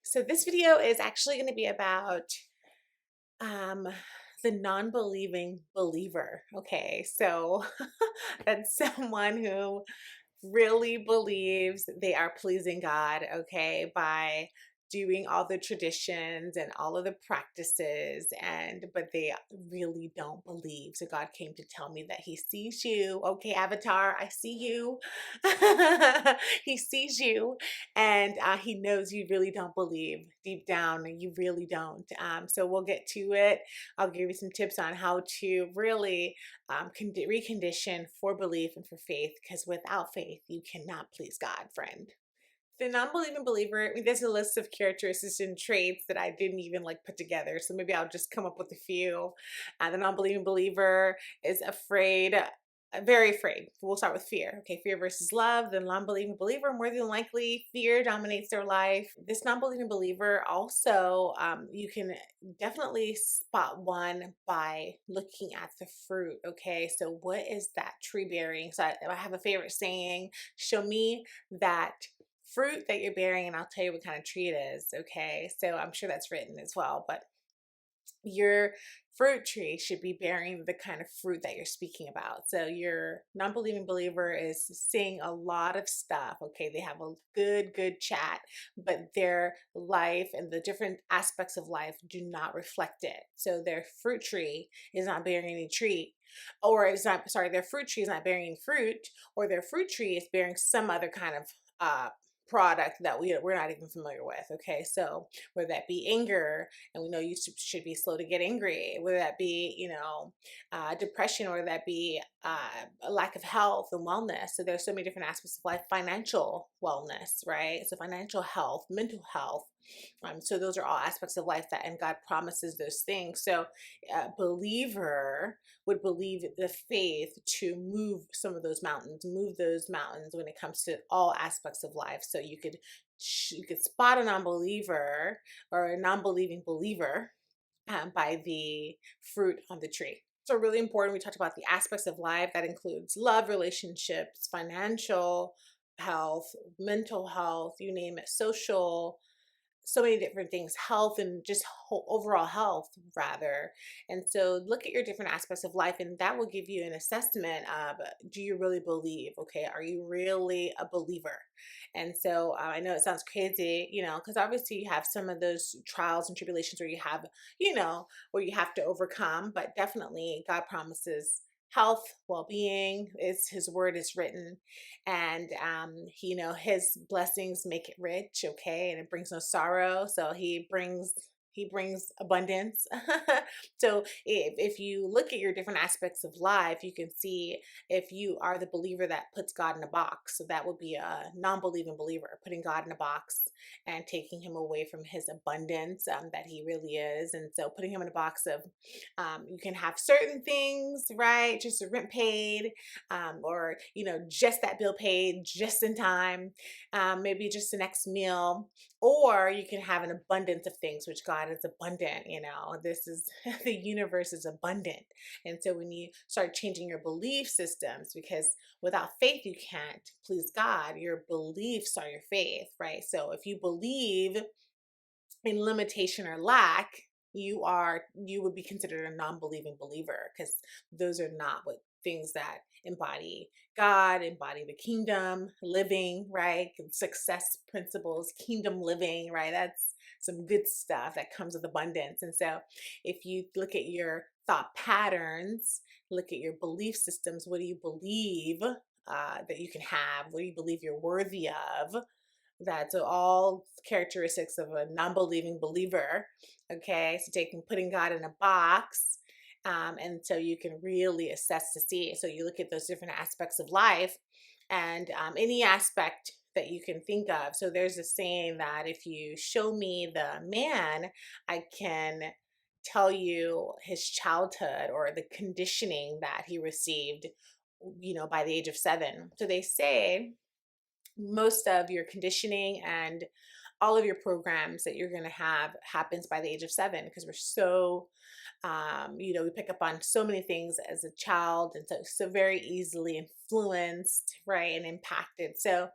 So this video is actually going to be about um, the non-believing believer. Okay, so that's someone who really believes they are pleasing God, okay, by doing all the traditions and all of the practices, and but they really don't believe. So God came to tell me that he sees you. Okay, Avatar, I see you. He sees you, and he knows you really don't believe deep down. You really don't. So we'll get to it. I'll give you some tips on how to really recondition for belief and for faith, because without faith, you cannot please God, friend. The non-believing believer, I mean, there's a list of characteristics and traits that I didn't even like put together. So maybe I'll just come up with a few. The non-believing believer is afraid, very afraid. We'll start with fear. Okay, fear versus love. The non-believing believer, more than likely, fear dominates their life. This non-believing believer also, you can definitely spot one by looking at the fruit. Okay, so what is that tree bearing? So I have a favorite saying: show me that fruit that you're bearing and I'll tell you what kind of tree it is. Okay, so I'm sure that's written as well, but your fruit tree should be bearing the kind of fruit that you're speaking about. So your non-believing believer is saying a lot of stuff. Okay, they have a good chat, but their life and the different aspects of life do not reflect it. So their fruit tree is not bearing any tree, or it's not, sorry, their fruit tree is not bearing fruit, or their fruit tree is bearing some other kind of product that we're not even familiar with. Okay, so whether that be anger, and we know you should be slow to get angry, whether that be, depression, or that be a lack of health and wellness. So there's so many different aspects of life. Financial wellness, right? So financial health, mental health. So those are all aspects of life that, and God promises those things. So a believer would believe the faith to move those mountains when it comes to all aspects of life. So you could spot a non-believer or a non-believing believer by the fruit on the tree. So really important. We talked about the aspects of life that includes love, relationships, financial health, mental health, you name it, social, so many different things, health, and just overall health rather. And so look at your different aspects of life, and that will give you an assessment of, do you really believe? Okay, are you really a believer? And so I know it sounds crazy, because obviously you have some of those trials and tribulations where you have, where you have to overcome, but definitely God promises health, well-being. Is his word is written, and his blessings make it rich, okay, and it brings no sorrow. So he brings abundance. So if you look at your different aspects of life, you can see if you are the believer that puts God in a box. So that would be a non-believing believer, putting God in a box and taking him away from his abundance, that he really is. And so putting him in a box of, you can have certain things, right, just the rent paid, or just that bill paid just in time, maybe just the next meal, or you can have an abundance of things, which God is abundant. This is the universe is abundant. And so when you start changing your belief systems, because without faith you can't please God, your beliefs are your faith, right? So if you believe in limitation or lack, you would be considered a non-believing believer, because those are not what things that embody God, embody the kingdom living, right? Success principles, kingdom living, right? That's some good stuff that comes with abundance. And so if you look at your thought patterns, look at your belief systems, what do you believe that you can have? What do you believe you're worthy of? That's all characteristics of a non-believing believer. Okay, so putting God in a box, and so you can really assess to see. So you look at those different aspects of life, and any aspect that you can think of. So there's a saying that if you show me the man, I can tell you his childhood or the conditioning that he received, by the age of 7. So they say most of your conditioning and all of your programs that you're going to have happens by the age of 7, because we're so we pick up on so many things as a child, and so very easily influenced, right, and impacted. So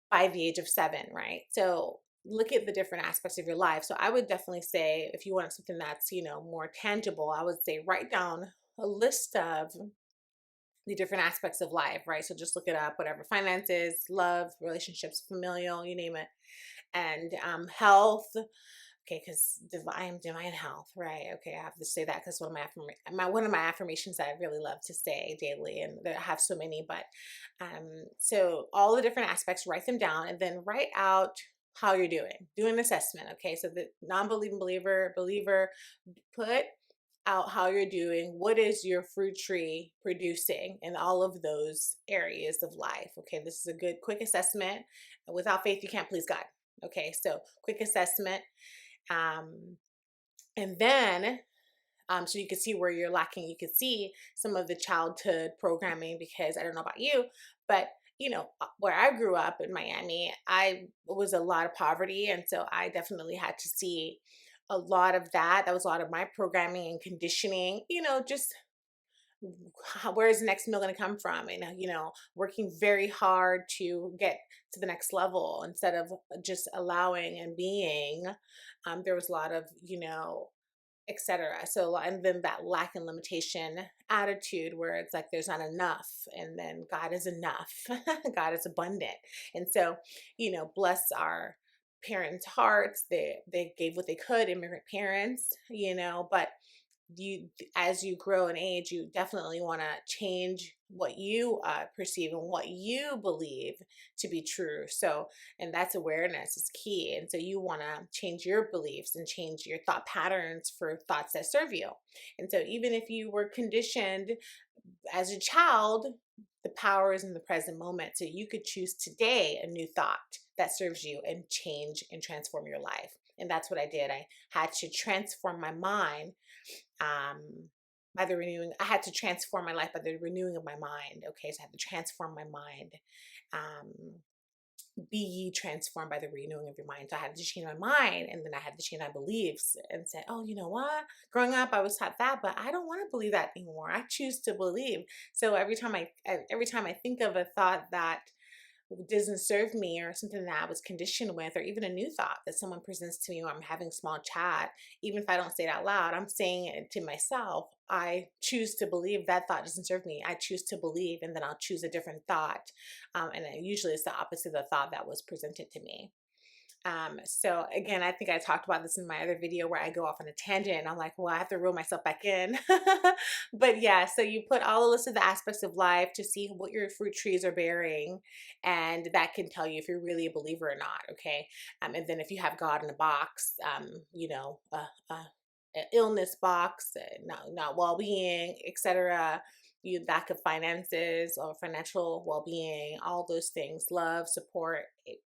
by the age of 7, right? So look at the different aspects of your life. So I would definitely say, if you want something that's, more tangible, I would say write down a list of the different aspects of life, right? So just look it up, whatever: finances, love, relationships, familial, you name it, and health. Okay, because I am divine health, right? Okay, I have to say that because one of my affirmations that I really love to say daily, and I have so many. But so all the different aspects, write them down, and then write out how you're doing. Do an assessment. Okay, so the non-believing believer, put out how you're doing. What is your fruit tree producing in all of those areas of life? Okay, this is a good quick assessment. Without faith, you can't please God. Okay, so quick assessment. Um, and then, so you can see where you're lacking. You can see some of the childhood programming, because I don't know about you, but where I grew up in Miami, I was a lot of poverty. And so I definitely had to see a lot of that. That was a lot of my programming and conditioning, just where's the next meal going to come from? And, working very hard to get to the next level instead of just allowing and being. There was a lot of, etc. So, and then that lack and limitation attitude where it's like there's not enough, and then God is enough. God is abundant. And so, bless our parents' hearts. They gave what they could, immigrant parents, but you, as you grow in age, you definitely want to change what you perceive and what you believe to be true. So, and that's awareness is key. And so you want to change your beliefs and change your thought patterns for thoughts that serve you. And so even if you were conditioned as a child, the power is in the present moment. So you could choose today a new thought that serves you and change and transform your life. And that's what I did. I had to transform my mind by the renewing. I had to transform my life by the renewing of my mind. Okay, so I had to transform my mind. Be ye transformed by the renewing of your mind. So I had to change my mind, and then I had to change my beliefs and say, oh, you know what? Growing up, I was taught that, but I don't want to believe that anymore. I choose to believe. So every time I think of a thought that doesn't serve me, or something that I was conditioned with, or even a new thought that someone presents to me when I'm having small chat, even if I don't say it out loud, I'm saying it to myself. I choose to believe that thought doesn't serve me. I choose to believe, and then I'll choose a different thought. And usually it's the opposite of the thought that was presented to me. So again, I think I talked about this in my other video where I go off on a tangent and I'm like, well, I have to reel myself back in. But yeah, so you put all the list of the aspects of life to see what your fruit trees are bearing. And that can tell you if you're really a believer or not. Okay. And then if you have God in a box, illness box, not well-being, etc. You lack of finances or financial well-being, all those things, love, support,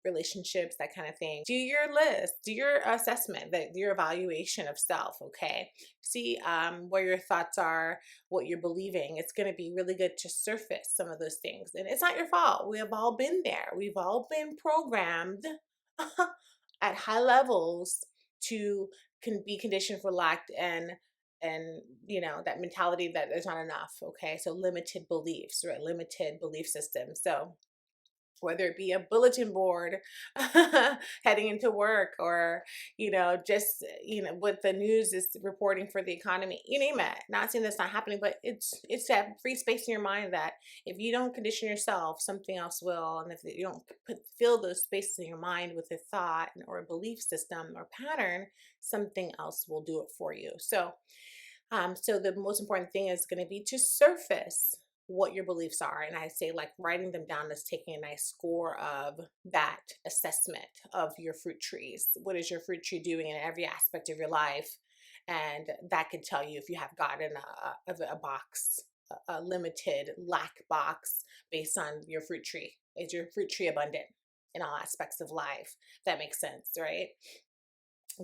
relationships, that kind of thing. Do your list, do your assessment, your evaluation of self. Okay, see where your thoughts are, what you're believing. It's going to be really good to surface some of those things, and it's not your fault. We have all been there. We've all been programmed at high levels to can be conditioned for lack, and that mentality that there's not enough. Okay, so limited beliefs, right? Limited belief systems. So whether it be a bulletin board heading into work, or just what the news is reporting for the economy, you name it. Not saying that's not happening, but it's that free space in your mind that if you don't condition yourself, something else will. And if you don't fill those spaces in your mind with a thought or a belief system or pattern, something else will do it for you. So so the most important thing is going to be to surface what your beliefs are. And I say, like, writing them down is taking a nice score of that assessment of your fruit trees. What is your fruit tree doing in every aspect of your life? And that can tell you if you have gotten a box, a limited lack box based on your fruit tree. Is your fruit tree abundant in all aspects of life? That makes sense, right?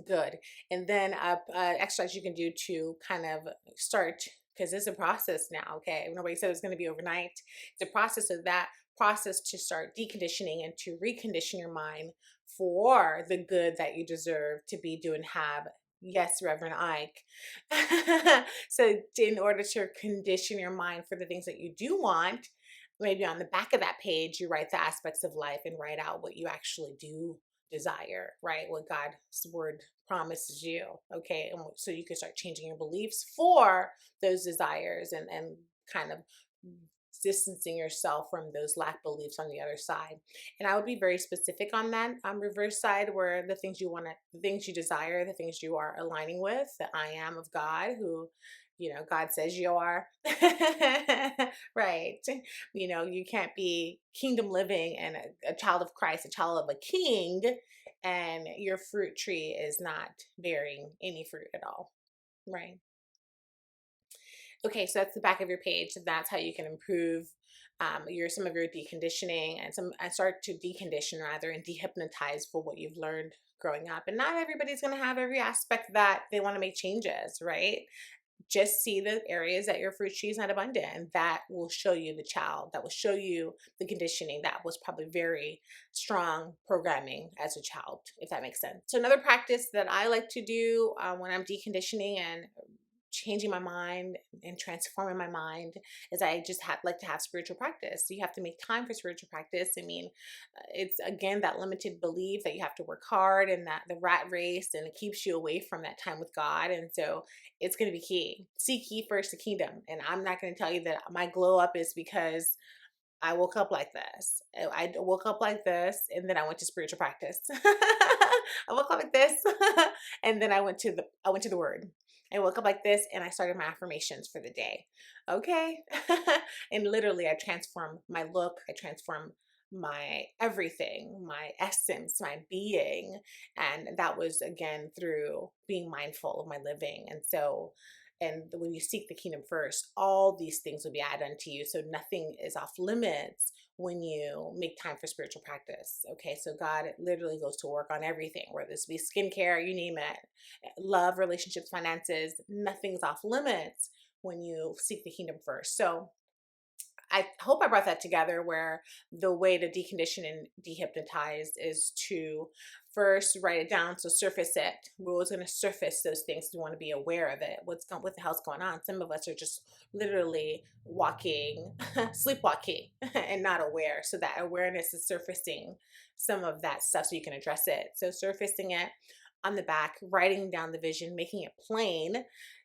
Good. And then exercise you can do to kind of start, because it's a process now. Okay, nobody said it's going to be overnight. It's a process. Of that process to start deconditioning and to recondition your mind for the good that you deserve to be, do, and have. Yes, Reverend Ike. So in order to condition your mind for the things that you do want, maybe on the back of that page you write the aspects of life and write out what you actually do desire, right? What God's word promises you, okay? And so you can start changing your beliefs for those desires, and kind of distancing yourself from those lack beliefs on the other side. And I would be very specific on that reverse side, where the things you want to, the things you desire, the things you are aligning with, the I am of God, who, God says you are. Right. You can't be kingdom living and a child of Christ, a child of a king, and your fruit tree is not bearing any fruit at all. Right. Okay, so that's the back of your page. That's how you can improve some of your deconditioning, and start to decondition rather, and dehypnotize for what you've learned growing up. And not everybody's going to have every aspect that they want to make changes, right? Just see the areas that your fruit tree is not abundant, and that will show you the child, that will show you the conditioning that was probably very strong programming as a child, if that makes sense. So another practice that I like to do when I'm deconditioning and changing my mind and transforming my mind is I just like to have spiritual practice. So you have to make time for spiritual practice. I mean, it's again that limited belief that you have to work hard, and that the rat race, and it keeps you away from that time with God. And so it's going to be key. Seek ye first the kingdom. And I'm not going to tell you that my glow up is because I woke up like this. I woke up like this, and then I went to spiritual practice. I woke up like this, and then I went to the Word. I woke up like this, and I started my affirmations for the day. Okay, and literally, I transformed my look. I transformed my everything, my essence, my being, and that was again through being mindful of my living. And when you seek the kingdom first, all these things will be added unto you. So nothing is off limits when you make time for spiritual practice. Okay, so God literally goes to work on everything, whether this be skincare, you name it, love, relationships, finances, nothing's off limits when you seek the kingdom first. So I hope I brought that together, where the way to decondition and dehypnotize is to first write it down. So surface it. We're always going to surface those things. We want to be aware of it. What the hell's going on? Some of us are just literally walking, sleepwalking, and not aware. So that awareness is surfacing some of that stuff so you can address it. So surfacing it on the back, writing down the vision, making it plain,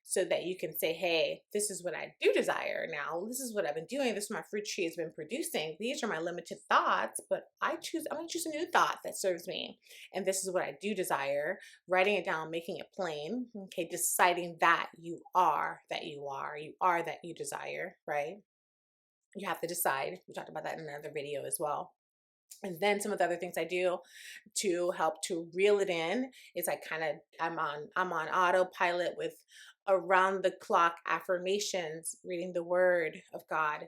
so that you can say, hey, this is what I do desire now. This is what I've been doing. This is what my fruit tree has been producing. These are my limited thoughts, but I'm going to choose a new thought that serves me. And this is what I do desire. Writing it down, making it plain. Okay, deciding that you are that you desire, right? You have to decide. We talked about that in another video as well. And then some of the other things I do to help to reel it in is I'm on autopilot with around the clock affirmations, reading the word of God,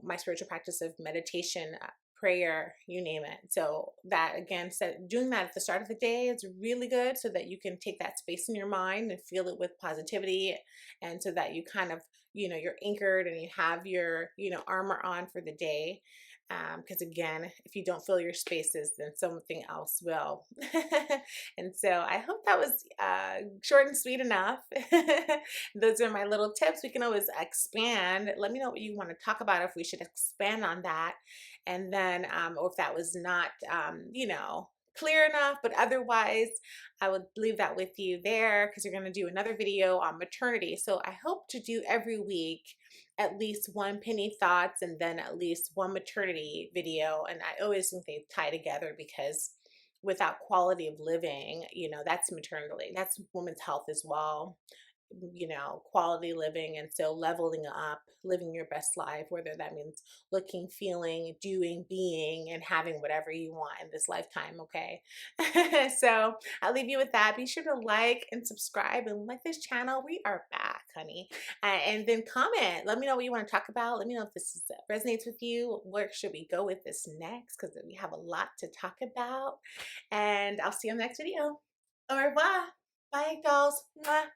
my spiritual practice of meditation, prayer, you name it. So that again, doing that at the start of the day is really good, so that you can take that space in your mind and feel it with positivity, and so that you kind of, you're anchored and you have your, armor on for the day. Because again, if you don't fill your spaces, then something else will. And so I hope that was short and sweet enough. Those are my little tips. We can always expand. Let me know what you want to talk about, if we should expand on that. And then, or if that was not, clear enough. But otherwise, I would leave that with you there, because you're going to do another video on maternity. So I hope to do every week at least one penny thoughts, and then at least one maternity video. And I always think they tie together, because without quality of living, that's maternity, that's women's health as well, quality living. And so leveling up, living your best life, whether that means looking, feeling, doing, being, and having whatever you want in this lifetime. Okay. So I'll leave you with that. Be sure to like and subscribe and like this channel. We are back, honey. And then comment. Let me know what you want to talk about. Let me know if this resonates with you. Where should we go with this next? Because we have a lot to talk about. And I'll see you in the next video. Au revoir. Bye, dolls. Mwah.